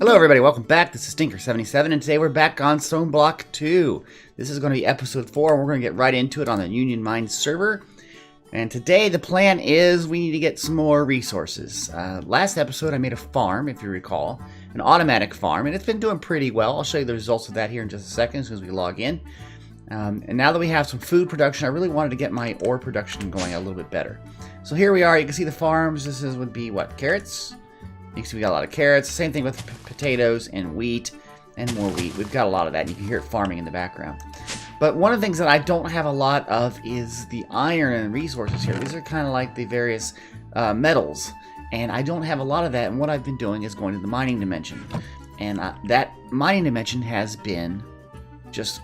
Hello everybody, welcome back. This is Stinker77 and today we're back on Stoneblock2. This is going to be episode 4 and we're going to get right into it on the Union Mine server. And today the plan is we need to get some more resources. Last episode I made a farm, if you recall, an automatic farm, and it's been doing pretty well. I'll show you the results of that here in just a second as soon as we log in. And now that we have some food production, I really wanted to get my ore production going a little bit better. So here we are, you can see the farms. This would be what, carrots? You can see we got a lot of carrots. Same thing with potatoes and wheat and more wheat. We've got a lot of that. And you can hear it farming in the background. But one of the things that I don't have a lot of is the iron and resources here. These are kind of like the various metals. And I don't have a lot of that. And what I've been doing is going to the mining dimension. And that mining dimension has been just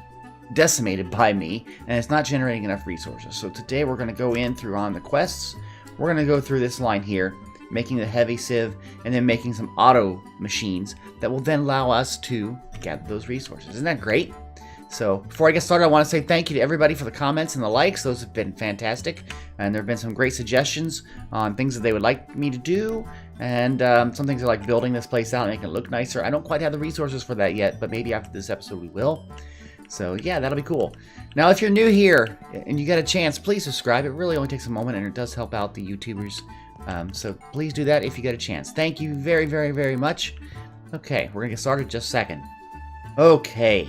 decimated by me. And it's not generating enough resources. So today we're going to go in through on the quests. We're going to go through this line here, making the heavy sieve, and then making some auto machines that will then allow us to gather those resources. Isn't that great? So before I get started, I want to say thank you to everybody for the comments and the likes. Those have been fantastic, and there have been some great suggestions on things that they would like me to do, and some things are like building this place out and making it look nicer. I don't quite have the resources for that yet, but maybe after this episode we will. So yeah, that'll be cool. Now if you're new here and you get a chance, please subscribe. It really only takes a moment and it does help out the YouTubers. So please do that if you get a chance. Thank you very, very, very much. Okay, we're gonna get started in just a second. Okay,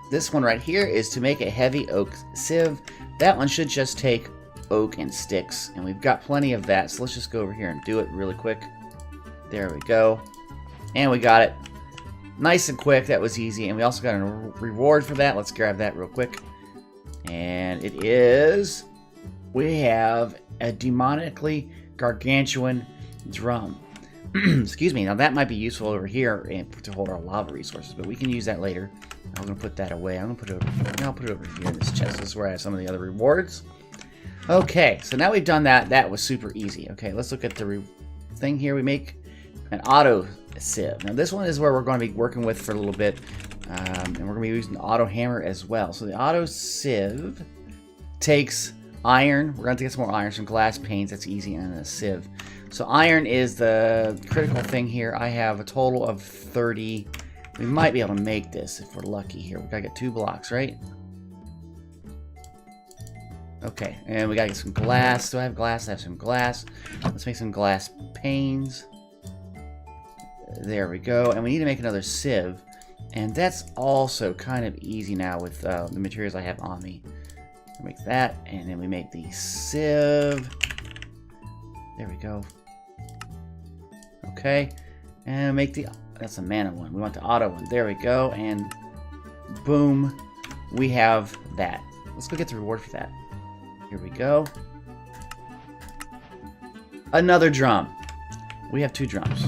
this one right here is to make a heavy oak sieve. That one should just take oak and sticks, and we've got plenty of that. So let's just go over here and do it really quick. There we go, and we got it. Nice and quick. That was easy, and we also got a reward for that. Let's grab that real quick. And it is, we have a demonically gargantuan drum. Excuse me. Now that might be useful over here to hold our lava resources, but we can use that later. I'm going to put that away. I'm going to put it over here. I'll put it over here in this chest. This is where I have some of the other rewards. Okay, so now we've done that. That was super easy. Okay, let's look at the thing here. We make an auto sieve. Now this one is where we're going to be working with for a little bit, and we're going to be using the auto hammer as well. So the auto sieve takes iron. We're going to get some more iron, some glass panes. That's easy, and a sieve. So iron is the critical thing here. I have a total of 30. We might be able to make this if we're lucky here. We got to get 2 blocks, right? Okay, and we got to get some glass. Do I have glass? I have some glass. Let's make some glass panes. There we go. And we need to make another sieve. And that's also kind of easy now with the materials I have on me. Make that, and then we make the sieve. There we go. Okay, and make the, that's a mana one. We want the auto one. There we go, and boom, we have that. Let's go get the reward for that. Here we go. Another drum. We have 2 drums.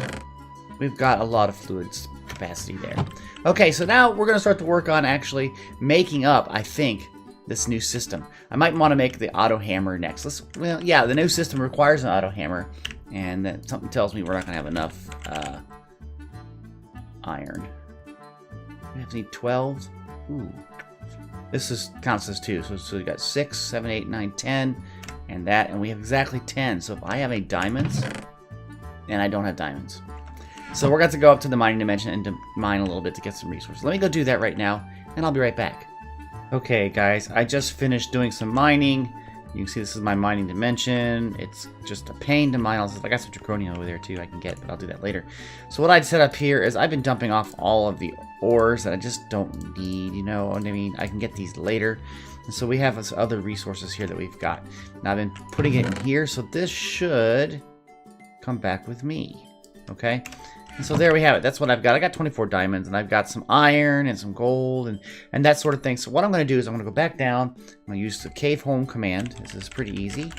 We've got a lot of fluids capacity there. Okay, so now we're going to start to work on actually making up, I think, this new system. I might want to make the auto hammer next. Well, yeah, the new system requires an auto hammer, and that something tells me we're not going to have enough iron. We have to need 12. Ooh, this counts as 2. So we got 6, 7, 8, 9, 10, and that, and we have exactly 10. So if I have any diamonds, and I don't have diamonds, so we're going to go up to the mining dimension and to mine a little bit to get some resources. Let me go do that right now, and I'll be right back. Okay guys, I just finished doing some mining. You can see this is my mining dimension. It's just a pain to mine. I got some draconium over there too I can get, but I'll do that later. So what I'd set up here is I've been dumping off all of the ores that I just don't need, you know what I mean? I can get these later. And so we have this other resources here that we've got. Now I've been putting it in here, so this should come back with me. Okay? And so there we have it. That's what I've got. I got 24 diamonds, and I've got some iron and some gold and that sort of thing. So what I'm going to do is I'm going to go back down. I'm going to use the cave home command. This is pretty easy.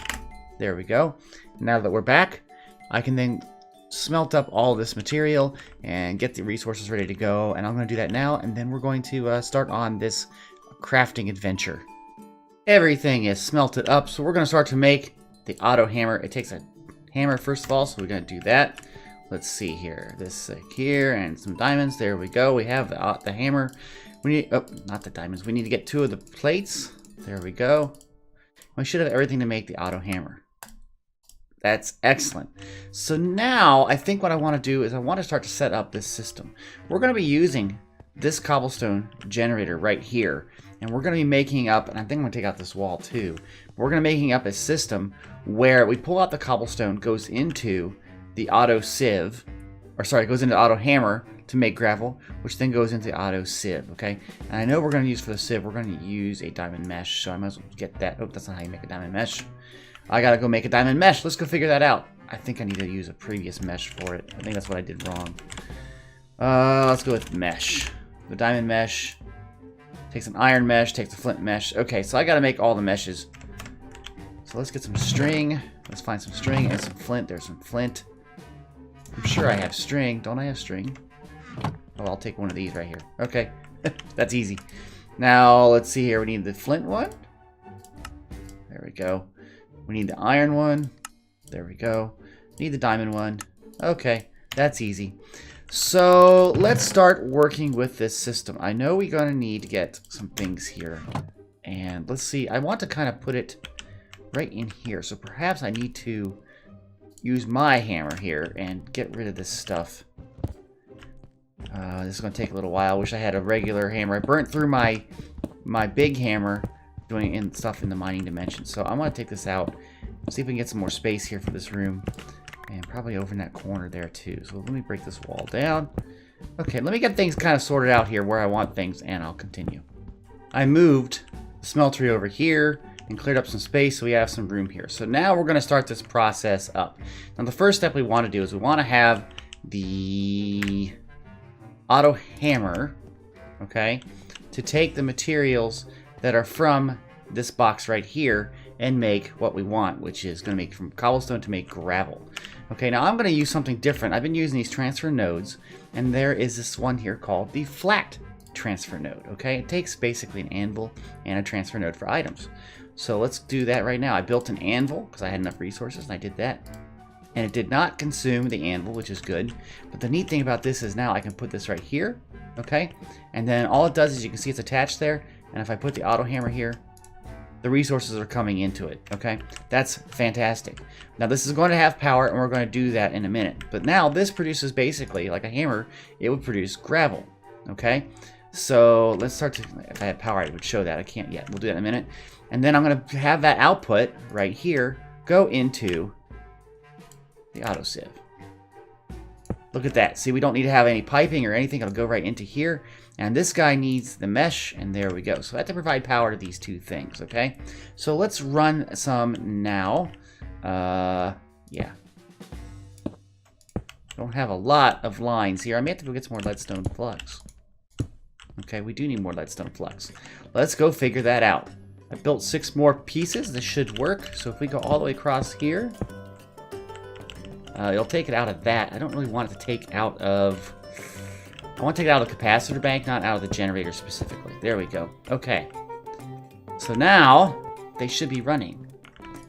There we go. Now that we're back, I can then smelt up all this material and get the resources ready to go. And I'm going to do that now, and then we're going to start on this crafting adventure. Everything is smelted up, so we're going to start to make the auto hammer. It takes a hammer first of all, so we're going to do that. Let's see here. This here and some diamonds. There we go. We have the hammer. We need, oh, not the diamonds. We need to get 2 of the plates. There we go. We should have everything to make the auto hammer. That's excellent. So now I think what I want to do is I want to start to set up this system. We're going to be using this cobblestone generator right here. And we're going to be making up, and I think I'm going to take out this wall too. We're going to be making up a system where we pull out the cobblestone, goes into the auto sieve, or sorry, it goes into auto hammer to make gravel, which then goes into auto sieve, okay? And I know we're going to use for the sieve, we're going to use a diamond mesh, so I might as well get that. Oh, that's not how you make a diamond mesh. I got to go make a diamond mesh. Let's go figure that out. I think I need to use a previous mesh for it. I think that's what I did wrong. Let's go with mesh. The diamond mesh takes an iron mesh, takes a flint mesh. Okay, so I got to make all the meshes. So let's get some string. Let's find some string and some flint. There's some flint. I'm sure I have string. Don't I have string? Oh, I'll take one of these right here. Okay, that's easy. Now, let's see here. We need the flint one. There we go. We need the iron one. There we go. Need the diamond one. Okay, that's easy. So, let's start working with this system. I know we're going to need to get some things here. And let's see. I want to kind of put it right in here. So, perhaps I need to use my hammer here and get rid of this stuff. This is going to take a little while. I wish I had a regular hammer. I burnt through my big hammer doing stuff in the mining dimension. So I'm going to take this out. See if we can get some more space here for this room. And probably over in that corner there too. So let me break this wall down. Okay, let me get things kind of sorted out here where I want things, and I'll continue. I moved the smeltery over here and cleared up some space so we have some room here. So now we're going to start this process up. Now the first step we want to do is we want to have the auto hammer, okay, to take the materials that are from this box right here and make what we want, which is going to make from cobblestone to make gravel. Okay, now I'm going to use something different. I've been using these transfer nodes, and there is this one here called the flat transfer node. Okay, it takes basically an anvil and a transfer node for items. So let's do that right now. I built an anvil because I had enough resources, and I did that. And it did not consume the anvil, which is good. But the neat thing about this is now I can put this right here, okay? And then all it does is you can see it's attached there. And if I put the auto hammer here, the resources are coming into it, okay? That's fantastic. Now this is going to have power, and we're going to do that in a minute. But now this produces basically, like a hammer, it would produce gravel, okay? So let's start to, if I had power, I would show that. I can't yet. We'll do that in a minute. And then I'm going to have that output right here go into the auto sieve. Look at that. See, we don't need to have any piping or anything. It'll go right into here. And this guy needs the mesh, and there we go. So I have to provide power to these two things, okay? So let's run some now. Yeah. Don't have a lot of lines here. I may have to go get some more leadstone flux. Okay, we do need more leadstone flux. Let's go figure that out. I built 6 more pieces. This should work. So if we go all the way across here, it'll take it out of that. I don't really want it to take out of... I want to take it out of the capacitor bank, not out of the generator specifically. There we go. Okay. So now, they should be running.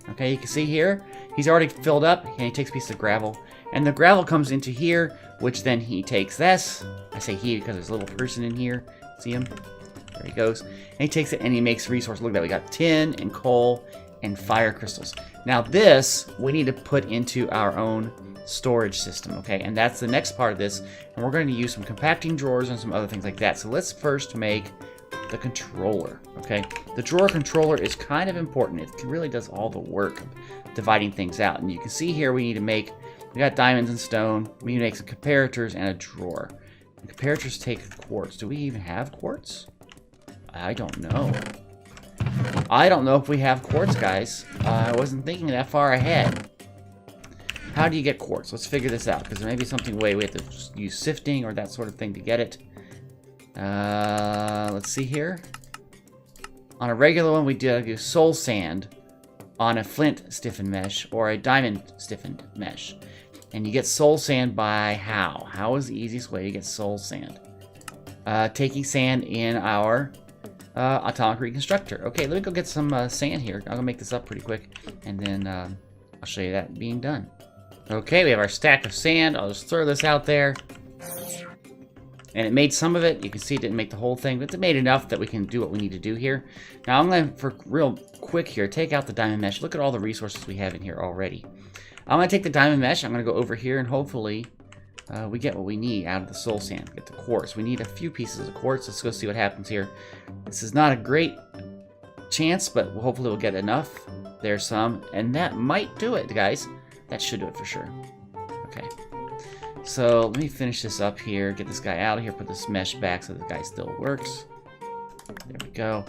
Okay, you can see here, he's already filled up, and he takes a piece of gravel. And the gravel comes into here, which then he takes this. I say he because there's a little person in here. See him? There he goes. And he takes it and he makes resources. Look at that. We got tin and coal and fire crystals. Now this, we need to put into our own storage system, okay? And that's the next part of this. And we're going to use some compacting drawers and some other things like that. So let's first make the controller, okay? The drawer controller is kind of important. It really does all the work of dividing things out. And you can see here we need to make, we got diamonds and stone. We need to make some comparators and a drawer. And comparators take quartz. Do we even have quartz? I don't know. I don't know if we have quartz, guys. I wasn't thinking that far ahead. How do you get quartz? Let's figure this out, because there may be something way we have to use sifting or that sort of thing to get it. Let's see here. On a regular one, we do soul sand on a flint stiffened mesh or a diamond stiffened mesh. And you get soul sand by how? How is the easiest way to get soul sand? Taking sand in our atomic reconstructor. Okay, let me go get some sand here. I'm gonna make this up pretty quick, and then I'll show you that being done. Okay, we have our stack of sand. I'll just throw this out there. And it made some of it. You can see it didn't make the whole thing, but it made enough that we can do what we need to do here. Now I'm going to, for real quick here, take out the diamond mesh. Look at all the resources we have in here already. I'm going to take the diamond mesh. I'm going to go over here and hopefully we get what we need out of the soul sand. Get the quartz. We need a few pieces of quartz. Let's go see what happens here. This is not a great chance, but hopefully we'll get enough. There's some, and that might do it, guys. That should do it for sure. Okay. So let me finish this up here. Get this guy out of here. Put this mesh back so the guy still works. There we go.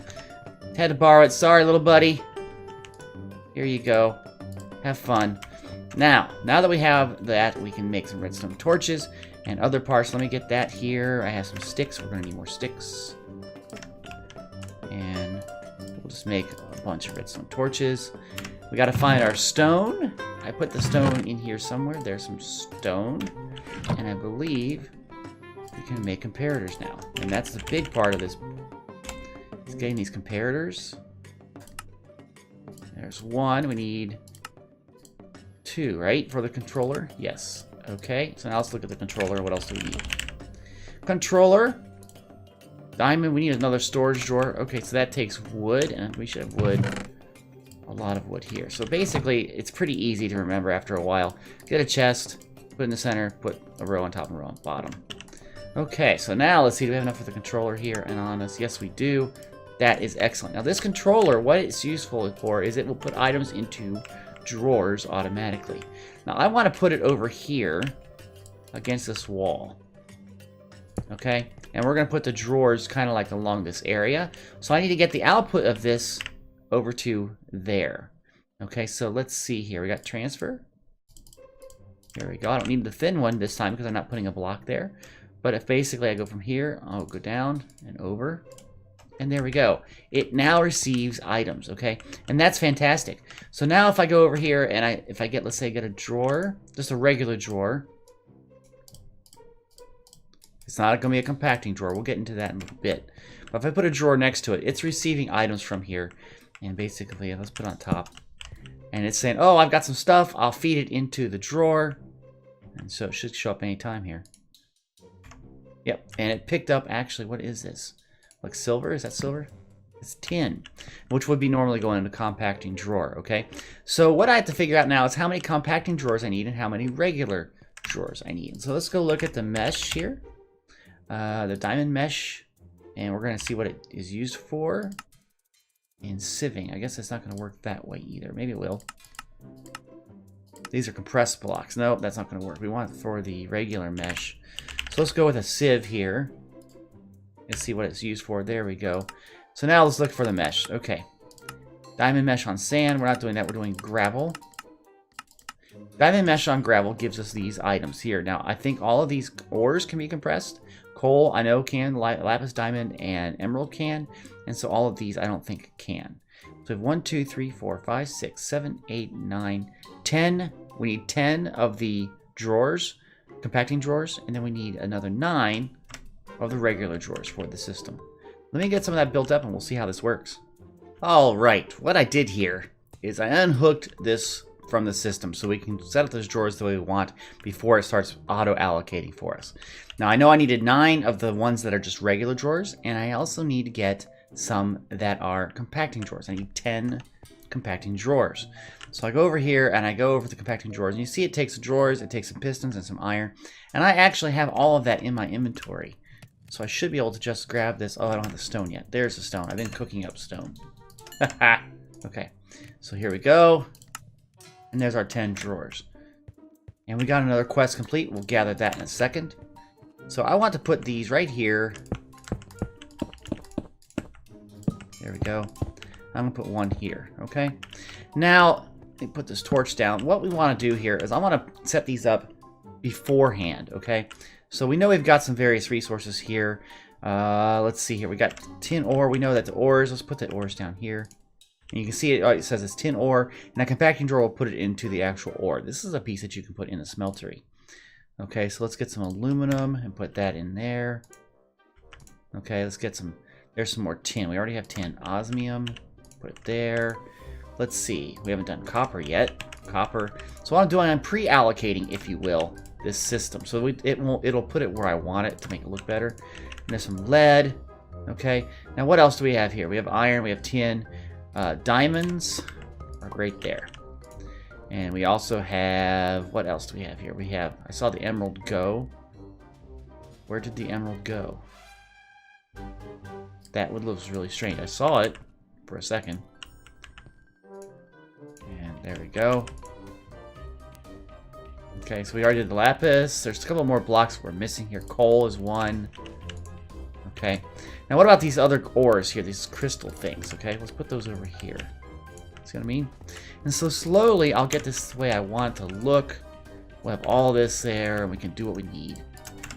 Had to borrow it. Sorry, little buddy. Here you go. Have fun. Now that we have that, we can make some redstone torches and other parts. Let me get that here. I have some sticks. We're going to need more sticks. And we'll just make a bunch of redstone torches. We got to find our stone. I put the stone in here somewhere. There's some stone. And I believe we can make comparators now. And that's the big part of this. Is getting these comparators. There's one. We need 2, right? For the controller? Yes. Okay. So now let's look at the controller. What else do we need? Controller. Diamond. We need another storage drawer. Okay, so that takes wood. And we should have wood. A lot of wood here. So basically, it's pretty easy to remember after a while. Get a chest. Put in the center. Put a row on top and a row on bottom. Okay, so now let's see. Do we have enough for the controller here and on us? Yes, we do. That is excellent. Now this controller, what it's useful for is it will put items into drawers automatically. Now I want to put it over here against this wall. Okay, and we're going to put the drawers kind of like along this area. So I need to get the output of this over to there. Okay, so let's see here. We got transfer. There we go. I don't need the thin one this time because I'm not putting a block there. But if basically I go from here, I'll go down and over. And there we go. It now receives items, okay? And that's fantastic. So now if I go over here and if I get, let's say, get a drawer, just a regular drawer. It's not going to be a compacting drawer. We'll get into that in a bit. But if I put a drawer next to it, it's receiving items from here. And basically, let's put it on top. And it's saying, oh, I've got some stuff. I'll feed it into the drawer. And so it should show up anytime here. Yep. And it picked up, actually, what is this? Like silver? Is that silver? It's tin, which would be normally going in a compacting drawer, okay? So what I have to figure out now is how many compacting drawers I need and how many regular drawers I need. So let's go look at the mesh here. The diamond mesh. And we're going to see what it is used for in sieving. I guess it's not going to work that way either. Maybe it will. These are compressed blocks. Nope, that's not going to work. We want it for the regular mesh. So let's go with a sieve here. Let's see what it's used for. There we go. So now let's look for the mesh. Okay. Diamond mesh on sand. We're not doing that. We're doing gravel. Diamond mesh on gravel gives us these items here. Now, I think all of these ores can be compressed. Coal, I know can. Lapis diamond and emerald can. And so all of these, I don't think can. So we have 1, 2, 3, 4, 5, 6, 7, 8, 9, 10. We need 10 of the drawers, compacting drawers. And then we need another 9 of the regular drawers for the system. Let me get some of that built up and we'll see how this works. Alright, what I did here is I unhooked this from the system so we can set up those drawers the way we want before it starts auto-allocating for us. Now I know I needed 9 of the ones that are just regular drawers, and I also need to get some that are compacting drawers. I need 10 compacting drawers. So I go over here and I go over the compacting drawers, and you see it takes the drawers, it takes some pistons and some iron, and I actually have all of that in my inventory. So I should be able to just grab this. Oh, I don't have the stone yet. There's the stone. I've been cooking up stone. Okay, so here we go. And there's our 10 drawers. And we got another quest complete. We'll gather that in a second. So I want to put these right here. There we go. I'm going to put one here, okay? Now, let me put this torch down. What we want to do here is I want to set these up beforehand, okay? So we know we've got some various resources here. Let's see here. We got tin ore. We know that the ores, let's put the ores down here. And you can see it says it's tin ore, and a compacting drawer will put it into the actual ore. This is a piece that you can put in a smeltery. Okay, so let's get some aluminum and put that in there. Okay, let's get some, there's some more tin. We already have tin. Osmium, put it there. Let's see, we haven't done copper yet. Copper. So what I'm doing, I'm pre-allocating, if you will, this system. So it'll put it where I want it to make it look better. And there's some lead. Okay, now what else do we have here? We have iron, we have tin. Diamonds are right there. And we also have, what else do we have here? We have, I saw the emerald go. Where did the emerald go? That would look really strange. I saw it for a second. And there we go. Okay, so we already did the lapis. There's a couple more blocks we're missing here. Coal is one. Okay. Now what about these other ores here? These crystal things, okay? Let's put those over here. See what I mean? And so slowly I'll get this the way I want it to look. We'll have all this there and we can do what we need.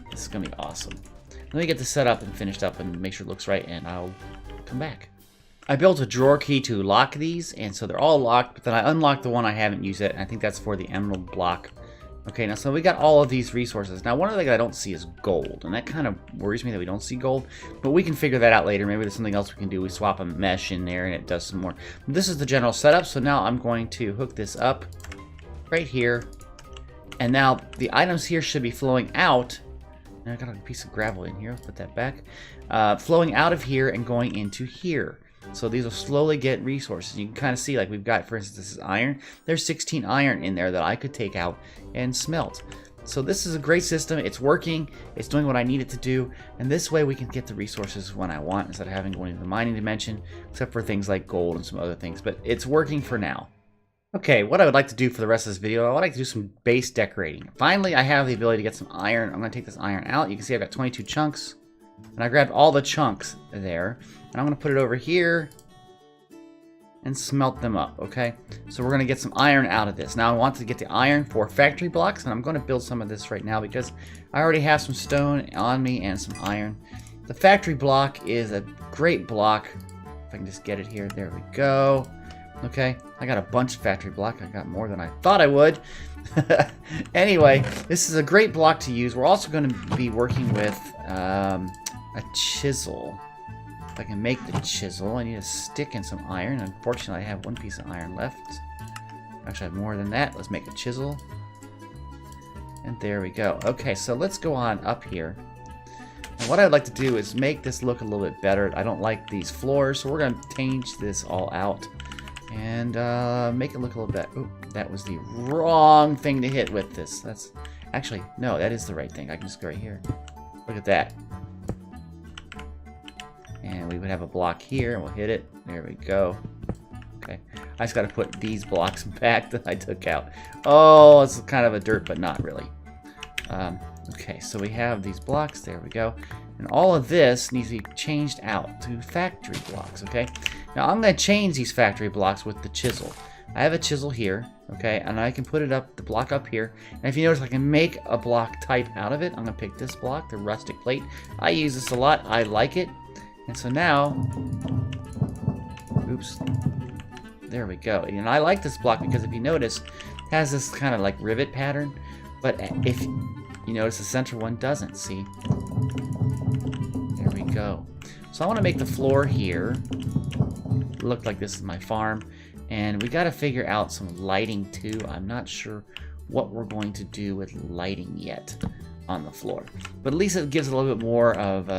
This is going to be awesome. Let me get this set up and finished up and make sure it looks right, and I'll come back. I built a drawer key to lock these, and so they're all locked, but then I unlocked the one I haven't used yet, and I think that's for the emerald block. Okay, now so we got all of these resources. Now one of the things I don't see is gold, and that kind of worries me that we don't see gold, but we can figure that out later. Maybe there's something else we can do. We swap a mesh in there and it does some more. This is the general setup, so now I'm going to hook this up right here, and now the items here should be flowing out. And I got a piece of gravel in here. I'll put that back. Flowing out of here and going into here. So these will slowly get resources. You can kind of see, like we've got, for instance, this is iron. There's 16 iron in there that I could take out and smelt. So this is a great system. It's working. It's doing what I need it to do. And this way we can get the resources when I want instead of having going into the mining dimension, except for things like gold and some other things. But it's working for now. Okay, what I would like to do for the rest of this video, I would like to do some base decorating. Finally, I have the ability to get some iron. I'm going to take this iron out. You can see I've got 22 chunks. And I grabbed all the chunks there. And I'm going to put it over here and smelt them up, okay? So we're going to get some iron out of this. Now I want to get the iron for factory blocks, and I'm going to build some of this right now because I already have some stone on me and some iron. The factory block is a great block. If I can just get it here. There we go. Okay, I got a bunch of factory block. I got more than I thought I would. Anyway, this is a great block to use. We're also going to be working with a chisel. If I can make the chisel, I need a stick and some iron. Unfortunately, I have one piece of iron left. Actually, I have more than that. Let's make a chisel. And there we go. Okay, so let's go on up here. And what I'd like to do is make this look a little bit better. I don't like these floors, so we're going to change this all out. And make it look a little bit. Ooh, that was the wrong thing to hit with this. That's actually, no, that is the right thing. I can just go right here. Look at that. And we would have a block here, and we'll hit it. There we go. Okay. I just got to put these blocks back that I took out. Oh, it's kind of a dirt, but not really. Okay, so we have these blocks. There we go. And all of this needs to be changed out to factory blocks, okay? Now, I'm going to change these factory blocks with the chisel. I have a chisel here, okay? And I can put it up, the block up here. And if you notice, I can make a block type out of it. I'm going to pick this block, the rustic plate. I use this a lot. I like it. And so now, oops, there we go. And I like this block because if you notice, it has this kind of like rivet pattern. But if you notice, the center one doesn't, see? There we go. So I want to make the floor here look like this is my farm. And we got to figure out some lighting too. I'm not sure what we're going to do with lighting yet on the floor. But at least it gives it a little bit more of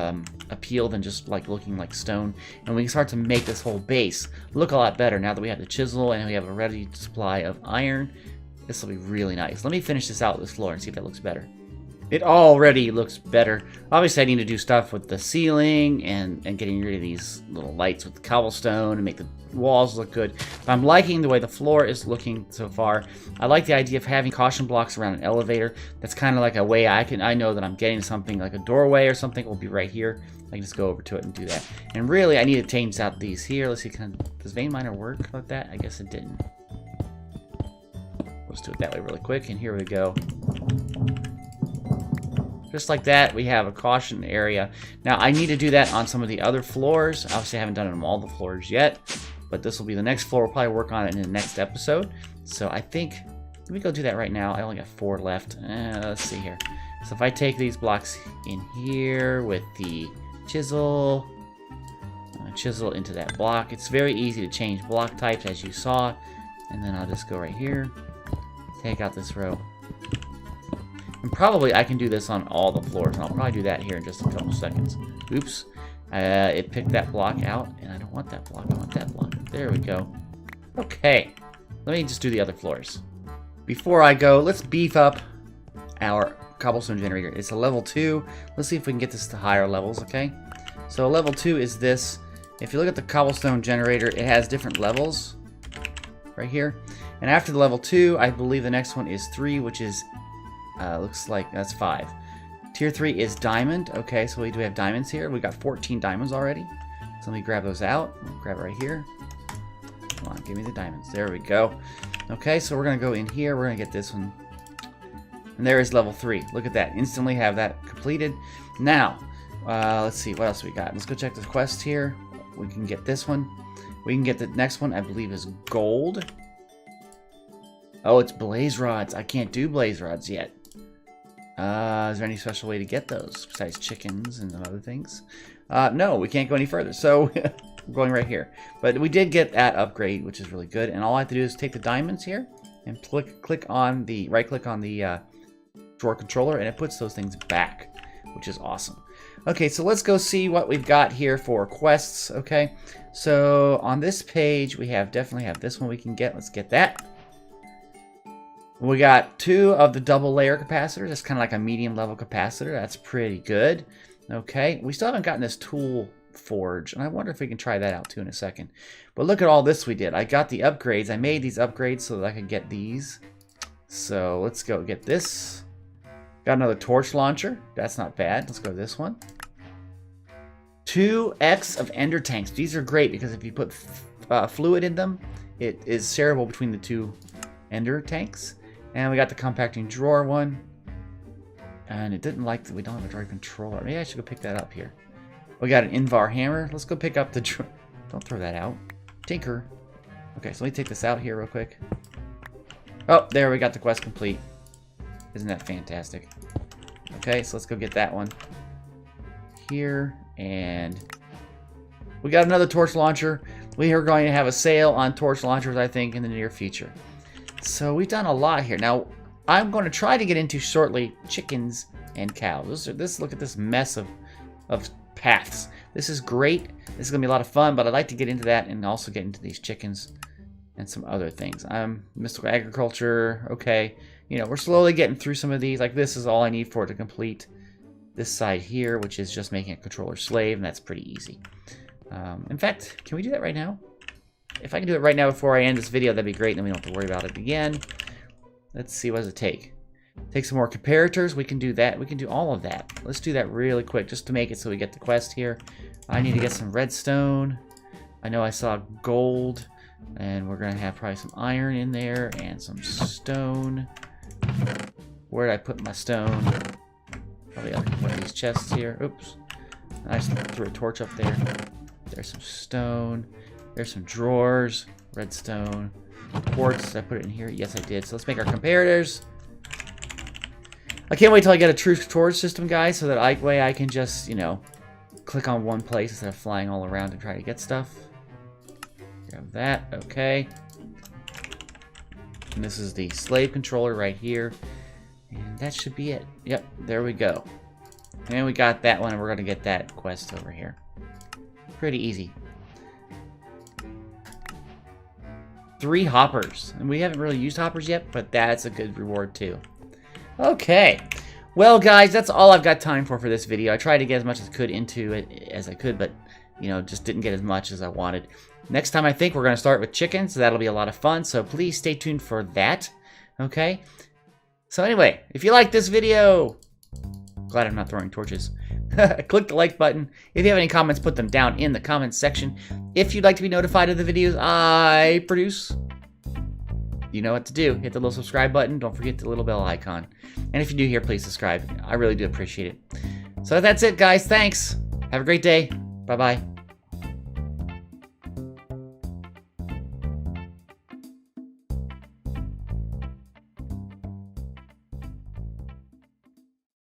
appeal than just like looking like stone. And we can start to make this whole base look a lot better now that we have the chisel and we have a ready supply of iron. This will be really nice. Let me finish this out with this floor and see if that looks better. It already looks better. Obviously, I need to do stuff with the ceiling and getting rid of these little lights with the cobblestone and make the walls look good. But I'm liking the way the floor is looking so far. I like the idea of having caution blocks around an elevator. That's kind of like a way I know that I'm getting something like a doorway or something will be right here. I can just go over to it and do that. And really, I need to change out these here. Let's see, does vein miner work like that? I guess it didn't. Let's do it that way really quick. And here we go. Just like that, we have a caution area. Now, I need to do that on some of the other floors. Obviously, I haven't done it on all the floors yet, but this will be the next floor. We'll probably work on it in the next episode. So I think, let me go do that right now. I only got 4 left. Let's see here. So if I take these blocks in here with the chisel, chisel into that block. It's very easy to change block types, as you saw. And then I'll just go right here, take out this row. And probably I can do this on all the floors, and I'll probably do that here in just a couple seconds. Oops. It picked that block out, and I don't want that block. I want that block. There we go. Okay. Let me just do the other floors. before I go, let's beef up our cobblestone generator. It's a level 2. Let's see if we can get this to higher levels, okay? So level 2 is this. If you look at the cobblestone generator, it has different levels right here. And after the level 2, I believe the next one is 3, which is, looks like that's 5. Tier 3 is diamond. Okay, so we do have diamonds here. We got 14 diamonds already. So let me grab those out. We'll grab it right here. Come on, give me the diamonds. There we go. Okay, so we're going to go in here. We're going to get this one. And there is level 3. Look at that. Instantly have that completed. Now, let's see. What else we got? Let's go check the quest here. We can get this one. We can get the next one, I believe, is gold. Oh, it's blaze rods. I can't do blaze rods yet. Is there any special way to get those besides chickens and other things? No, we can't go any further. So we're going right here. But we did get that upgrade, which is really good. And all I have to do is take the diamonds here and click on the right-click on the drawer controller, and it puts those things back, which is awesome. Okay, so let's go see what we've got here for quests. Okay, so on this page we definitely have this one we can get. Let's get that. We got 2 of the double layer capacitors. That's kind of like a medium level capacitor. That's pretty good. Okay, we still haven't gotten this tool forge, and I wonder if we can try that out too in a second. But look at all this we did. I got the upgrades. I made these upgrades so that I could get these. So let's go get this. Got another torch launcher. That's not bad. Let's go to this one. 2x of ender tanks. These are great because if you put fluid in them, it is shareable between the 2 ender tanks. And we got the compacting drawer one. And it didn't like that we don't have a drawer controller. Maybe I should go pick that up here. We got an Invar hammer. Let's go pick up the drawer. Don't throw that out. Tinker. Okay, so let me take this out here real quick. Oh, there we got the quest complete. Isn't that fantastic? Okay, so let's go get that one here. And we got another torch launcher. We are going to have a sale on torch launchers, I think, in the near future. So we've done a lot here. Now, I'm going to try to get into shortly chickens and cows. Look at this mess of paths. This is great. This is going to be a lot of fun, but I'd like to get into that and also get into these chickens and some other things. Mystical agriculture. Okay. You know, we're slowly getting through some of these. Like this is all I need for it to complete this side here, which is just making a controller slave, and that's pretty easy. In fact, can we do that right now? If I can do it right now before I end this video, that'd be great. Then we don't have to worry about it again. Let's see, what does it take? Take some more comparators. We can do that. We can do all of that. Let's do that really quick just to make it so we get the quest here. I need to get some redstone. I know I saw gold, and we're going to have probably some iron in there and some stone. Where did I put my stone? Probably on one of these chests here. Oops. I just threw a torch up there. There's some stone. There's some drawers. Redstone. Quartz. Did I put it in here? Yes, I did. So let's make our comparators. I can't wait till I get a true storage system, guys, so that way I can just, you know, click on one place instead of flying all around to try to get stuff. Grab that. Okay. And this is the slave controller right here. And that should be it. Yep, there we go. And we got that one, and we're going to get that quest over here. Pretty easy. 3 hoppers. And we haven't really used hoppers yet, but that's a good reward too. Okay. Well, guys, that's all I've got time for this video. I tried to get as much as I could into it as I could, but, you know, just didn't get as much as I wanted. Next time, I think we're going to start with chickens, so that'll be a lot of fun. So please stay tuned for that. Okay? So anyway, if you like this video, glad I'm not throwing torches. Click the like button. If you have any comments, put them down in the comments section. If you'd like to be notified of the videos I produce, you know what to do. Hit the little subscribe button. Don't forget the little bell icon. And if you're new here, please subscribe. I really do appreciate it. So that's it, guys. Thanks. Have a great day. Bye-bye.